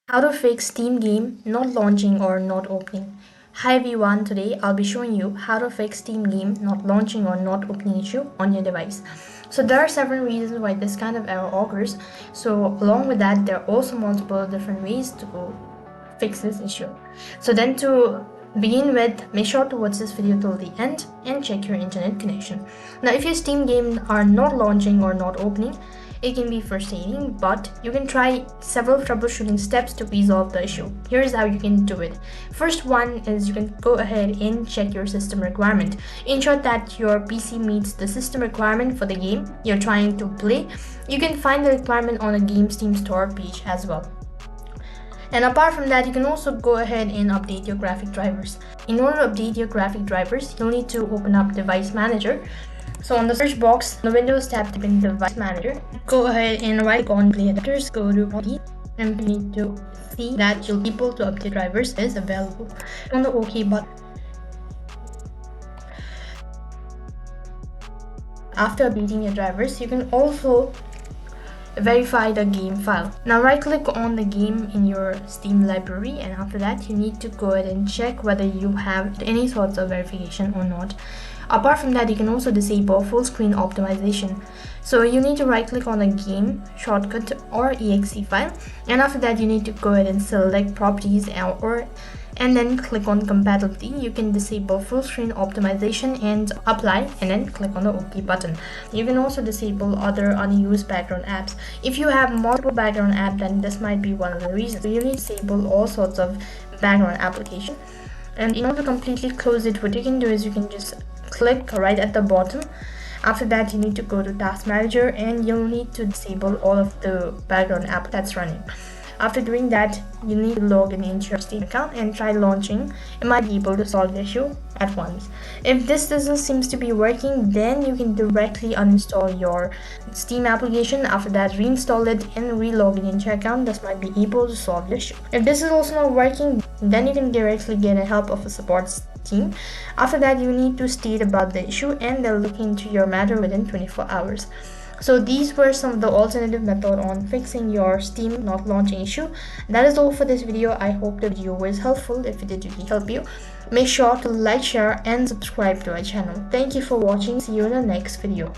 How to fix Steam game not launching or not opening. Hi everyone, today I'll be showing you how to fix Steam game not launching or not opening issue on your device. So there are several reasons why this kind of error occurs. So along with that, there are also multiple different ways to fix this issue. So then to begin with, make sure to watch this video till the end and check your internet connection. Now if your Steam games are not launching or not opening, it can be frustrating, but you can try several troubleshooting steps to resolve the issue. Here's how you can do it. First one is you can go ahead and check your system requirement. Ensure that your PC meets the system requirement for the game you're trying to play. You can find the requirement on a game Steam store page as well. And apart from that, you can also go ahead and update your graphic drivers. In order to update your graphic drivers, you'll need to open up Device Manager. So on the search box, the Windows tab, type in Device Manager. Go ahead and right click on Play Adapters, go to Update, and you need to see that you'll be able to update drivers is available. On the OK button. After updating your drivers, you can also verify the game file. Now right click on the game in your Steam library, and after that you need to go ahead and check whether you have any sorts of verification or not. Apart from that, you can also disable full screen optimization. So you need to right click on the game shortcut or exe file, and after that you need to go ahead and select properties and then click on compatibility. You can disable full screen optimization and apply, and then click on the OK button. You can also disable other unused background apps. If you have multiple background apps, then this might be one of the reasons. So you need to disable all sorts of background application. And in order to completely close it, what you can do is you can just click right at the bottom. After that, you need to go to Task Manager and you'll need to disable all of the background app that's running. After doing that, you need to log in into your Steam account and try launching. It might be able to solve the issue at once. If this doesn't seem to be working, then you can directly uninstall your Steam application. After that, reinstall it and re-log in into your account. This might be able to solve the issue. If this is also not working, then you can directly get the help of a support team. After that, you need to state about the issue and they'll look into your matter within 24 hours. So these were some of the alternative method on fixing your Steam not launching issue. That is all for this video. I hope the video was helpful. If it did really help you, make sure to like, share and subscribe to our channel. Thank you for watching. See you in the next video.